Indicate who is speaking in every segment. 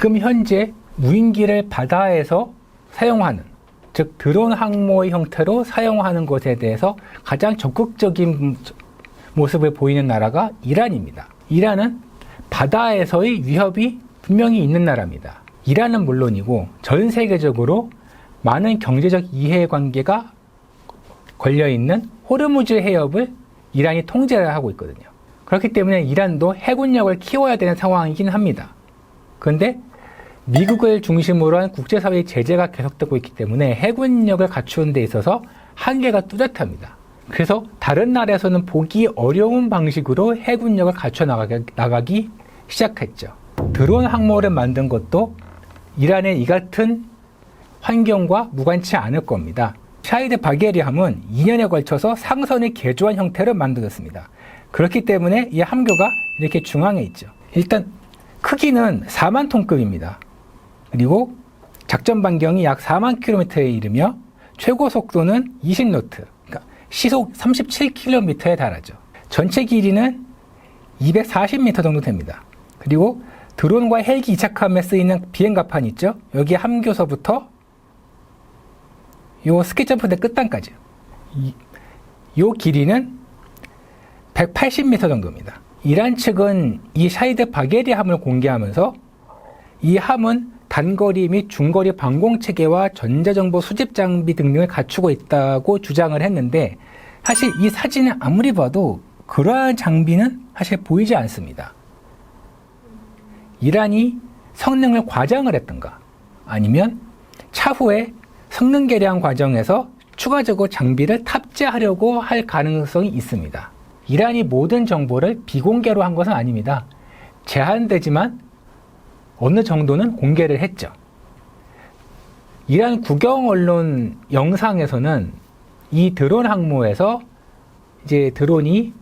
Speaker 1: 지금 현재 무인기를 바다에서 사용하는, 즉 드론 항모의 형태로 사용하는 것에 대해서 가장 적극적인 모습을 보이는 나라가 이란입니다. 이란은 바다에서의 위협이 분명히 있는 나라입니다. 이란은 물론이고 전 세계적으로 많은 경제적 이해관계가 걸려있는 호르무즈 해협을 이란이 통제를 하고 있거든요. 그렇기 때문에 이란도 해군력을 키워야 되는 상황이긴 합니다. 그런데 미국을 중심으로 한 국제사회의 제재가 계속되고 있기 때문에 해군력을 갖추는 데 있어서 한계가 뚜렷합니다. 그래서 다른 나라에서는 보기 어려운 방식으로 해군력을 갖춰 나가기 시작했죠. 드론 항모를 만든 것도 이란의 이 같은 환경과 무관치 않을 겁니다. 샤히드 바게리함은 2년에 걸쳐서 상선을 개조한 형태를 만들었습니다. 그렇기 때문에 이 함교가 이렇게 중앙에 있죠. 일단 크기는 4만 톤급입니다. 그리고 작전 반경이 약 4만 킬로미터에 이르며 최고 속도는 20노트, 그러니까 시속 37km에 달하죠. 전체 길이는 240m 정도 됩니다. 그리고 드론과 헬기 이착함에 쓰이는 비행갑판 있죠? 여기 함교서부터 요 스키점프대 끝단까지 요 길이는 180m 정도입니다. 이란 측은 이 샤히드 바게리함을 공개하면서 이 함은 단거리 및 중거리 방공체계와 전자정보 수집 장비 등을 갖추고 있다고 주장을 했는데 사실 이 사진을 아무리 봐도 그러한 장비는 사실 보이지 않습니다. 이란이 성능을 과장을 했던가 아니면 차후에 성능 개량 과정에서 추가적으로 장비를 탑재하려고 할 가능성이 있습니다. 이란이 모든 정보를 비공개로 한 것은 아닙니다. 제한되지만 어느 정도는 공개를 했죠. 이란 국영 언론 영상에서는 이 드론 항모에서 이제 드론이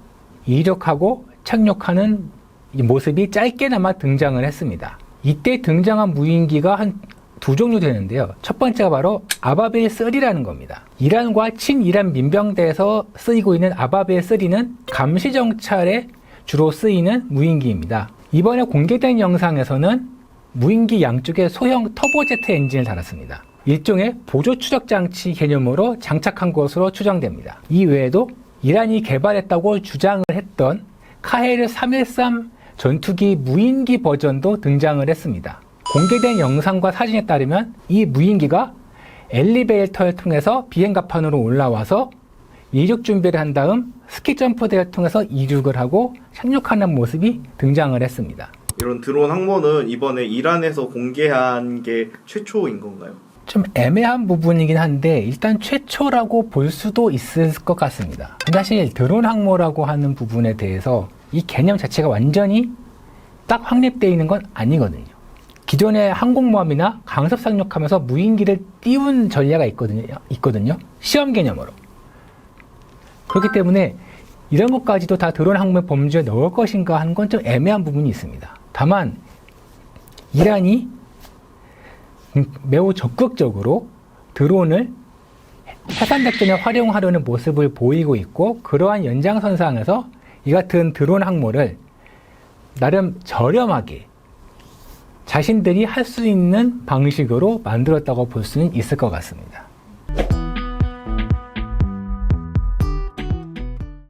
Speaker 1: 이륙하고 착륙하는 이 모습이 짧게나마 등장을 했습니다. 이때 등장한 무인기가 한 두 종류 되는데요. 첫 번째가 바로 아바빌 3라는 겁니다. 이란과 친이란 민병대에서 쓰이고 있는 아바빌 3는 감시 정찰에 주로 쓰이는 무인기입니다. 이번에 공개된 영상에서는 무인기 양쪽에 소형 터보제트 엔진을 달았습니다. 일종의 보조 추적 장치 개념으로 장착한 것으로 추정됩니다. 이 외에도 이란이 개발했다고 주장을 했던 카헤르 313 전투기 무인기 버전도 등장을 했습니다. 공개된 영상과 사진에 따르면 이 무인기가 엘리베이터를 통해서 비행갑판으로 올라와서 이륙 준비를 한 다음 스키 점프대를 통해서 이륙을 하고 착륙하는 모습이 등장을 했습니다.
Speaker 2: 이런 드론 항모는 이번에 이란에서 공개한 게 최초인 건가요?
Speaker 1: 좀 애매한 부분이긴 한데 일단 최초라고 볼 수도 있을 것 같습니다. 사실 드론 항모라고 하는 부분에 대해서 이 개념 자체가 완전히 딱 확립되어 있는 건 아니거든요. 기존의 항공모함이나 강습 상륙하면서 무인기를 띄운 전례가 있거든요. 시험 개념으로. 그렇기 때문에 이런 것까지도 다 드론 항모 범주에 넣을 것인가 하는 건 좀 애매한 부분이 있습니다. 다만 이란이 매우 적극적으로 드론을 해상작전에 활용하려는 모습을 보이고 있고 그러한 연장선상에서 이 같은 드론 항모를 나름 저렴하게 자신들이 할 수 있는 방식으로 만들었다고 볼 수는 있을 것 같습니다.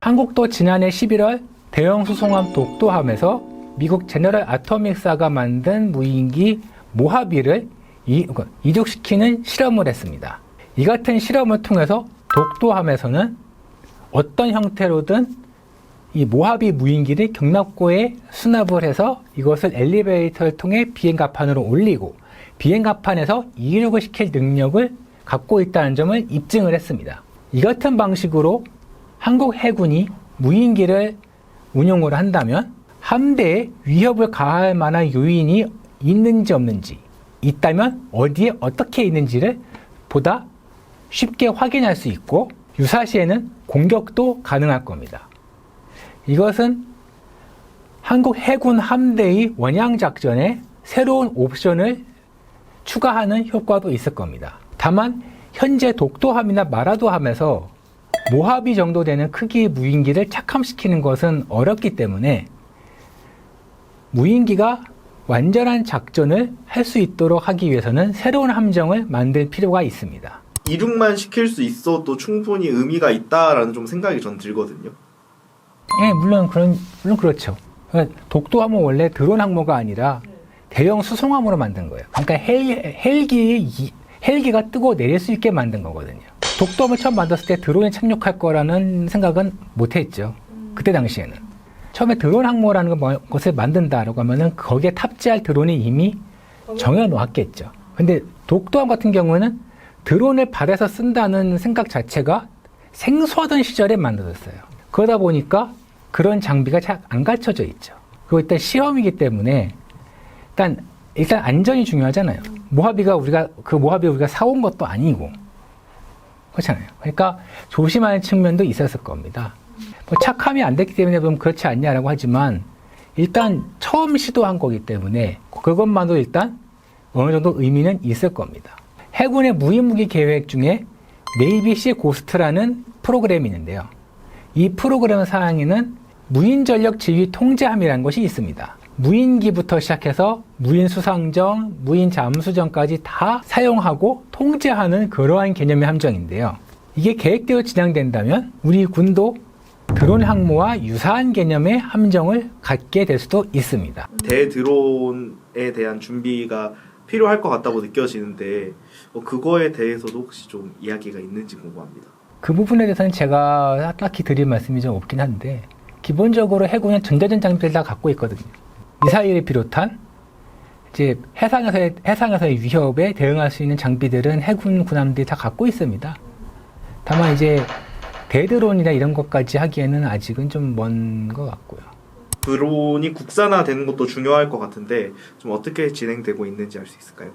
Speaker 1: 한국도 지난해 11월 대형 수송함 독도함에서 미국 제너럴 아토믹사가 만든 무인기 모하비를 이륙시키는 실험을 했습니다. 이 같은 실험을 통해서 독도함에서는 어떤 형태로든 이 모하비 무인기를 경납고에 수납을 해서 이것을 엘리베이터를 통해 비행갑판으로 올리고 비행갑판에서 이륙을 시킬 능력을 갖고 있다는 점을 입증을 했습니다. 이 같은 방식으로 한국 해군이 무인기를 운용을 한다면 함대에 위협을 가할 만한 요인이 있는지 없는지, 있다면 어디에 어떻게 있는지를 보다 쉽게 확인할 수 있고 유사시에는 공격도 가능할 겁니다. 이것은 한국 해군 함대의 원양작전에 새로운 옵션을 추가하는 효과도 있을 겁니다. 다만 현재 독도함이나 마라도함에서 모하비 정도 되는 크기의 무인기를 착함시키는 것은 어렵기 때문에 무인기가 완전한 작전을 할 수 있도록 하기 위해서는 새로운 함정을 만들 필요가 있습니다.
Speaker 2: 이륙만 시킬 수 있어도 충분히 의미가 있다라는 좀 생각이 전 들거든요.
Speaker 1: 예, 물론 그렇죠. 독도함은 원래 드론 항모가 아니라 대형 수송함으로 만든 거예요. 그러니까 헬기가 뜨고 내릴 수 있게 만든 거거든요. 독도함을 처음 만들었을 때 드론이 착륙할 거라는 생각은 못 했죠. 그때 당시에는. 처음에 드론 항모라는 것을 만든다라고 하면은 거기에 탑재할 드론이 이미 정해놓았겠죠. 근데 독도함 같은 경우는 드론을 바다에서 쓴다는 생각 자체가 생소하던 시절에 만들어졌어요. 그러다 보니까 그런 장비가 잘 안 갖춰져 있죠. 그리고 일단 시험이기 때문에 일단 안전이 중요하잖아요. 모하비가 우리가 사온 것도 아니고 그렇잖아요. 그러니까 조심하는 측면도 있었을 겁니다. 뭐 착함이 안 됐기 때문에 좀 그렇지 않냐라고 하지만 일단 처음 시도한 거기 때문에 그것만도 일단 어느 정도 의미는 있을 겁니다. 해군의 무인무기 계획 중에 네이비시 고스트라는 프로그램이 있는데요. 이 프로그램 사항에는 무인전력 지휘 통제함이라는 것이 있습니다. 무인기부터 시작해서 무인수상정, 무인잠수정까지 다 사용하고 통제하는 그러한 개념의 함정인데요. 이게 계획대로 진행된다면 우리 군도 드론 항모와 유사한 개념의 함정을 갖게 될 수도 있습니다.
Speaker 2: 대드론에 대한 준비가 필요할 것 같다고 느껴지는데 그거에 대해서도 혹시 좀 이야기가 있는지 궁금합니다.
Speaker 1: 그 부분에 대해서는 제가 딱히 드릴 말씀이 좀 없긴 한데 기본적으로 해군은 전자전 장비를 다 갖고 있거든요. 미사일을 비롯한 이제 해상에서의 위협에 대응할 수 있는 장비들은 해군 군함들이 다 갖고 있습니다. 다만 이제 대드론이나 이런 것까지 하기에는 아직은 좀 먼 것 같고요.
Speaker 2: 드론이 국산화되는 것도 중요할 것 같은데 좀 어떻게 진행되고 있는지 알 수 있을까요?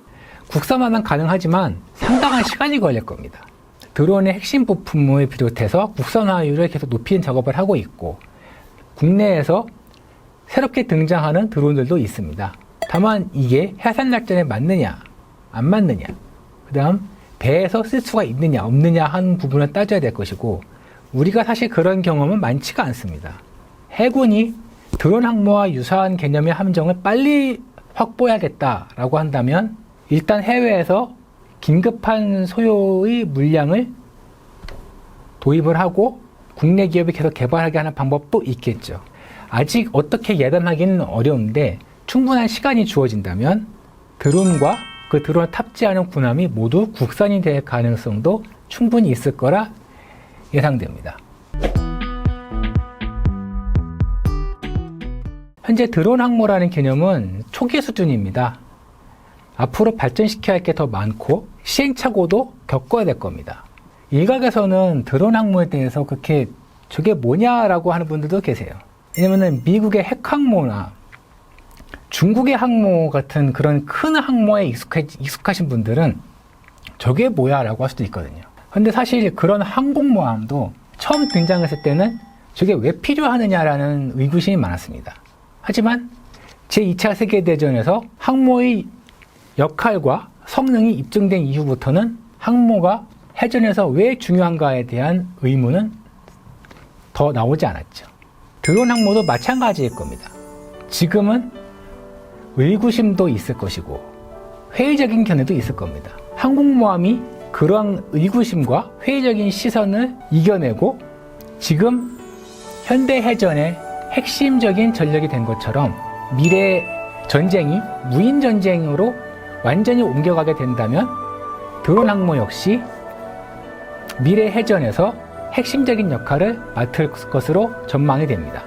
Speaker 1: 국산화는 가능하지만 상당한 시간이 걸릴 겁니다. 드론의 핵심 부품을 비롯해서 국산화율을 계속 높이는 작업을 하고 있고 국내에서 새롭게 등장하는 드론들도 있습니다. 다만 이게 해상 작전에 맞느냐 안 맞느냐 그 다음 배에서 쓸 수가 있느냐 없느냐 하는 부분을 따져야 될 것이고 우리가 사실 그런 경험은 많지가 않습니다. 해군이 드론 항모와 유사한 개념의 함정을 빨리 확보해야겠다라고 한다면 일단 해외에서 긴급한 소요의 물량을 도입을 하고 국내 기업이 계속 개발하게 하는 방법도 있겠죠. 아직 어떻게 예단하기는 어려운데 충분한 시간이 주어진다면 드론과 그 드론을 탑재하는 군함이 모두 국산이 될 가능성도 충분히 있을 거라 예상됩니다. 현재 드론 항모라는 개념은 초기 수준입니다. 앞으로 발전시켜야 할 게 더 많고 시행착오도 겪어야 될 겁니다. 일각에서는 드론 항모에 대해서 그렇게 저게 뭐냐라고 하는 분들도 계세요. 왜냐면은 미국의 핵항모나 중국의 항모 같은 그런 큰 항모에 익숙하신 분들은 저게 뭐야 라고 할 수도 있거든요. 근데 사실 그런 항공모함도 처음 등장했을 때는 저게 왜 필요하느냐라는 의구심이 많았습니다. 하지만 제2차 세계대전에서 항모의 역할과 성능이 입증된 이후부터는 항모가 해전에서 왜 중요한가에 대한 의문은 더 나오지 않았죠. 드론 항모도 마찬가지일 겁니다. 지금은 의구심도 있을 것이고 회의적인 견해도 있을 겁니다. 항공모함이 그러한 의구심과 회의적인 시선을 이겨내고 지금 현대 해전의 핵심적인 전력이 된 것처럼 미래 전쟁이 무인 전쟁으로 완전히 옮겨가게 된다면 드론 항모 역시 미래 해전에서 핵심적인 역할을 맡을 것으로 전망이 됩니다.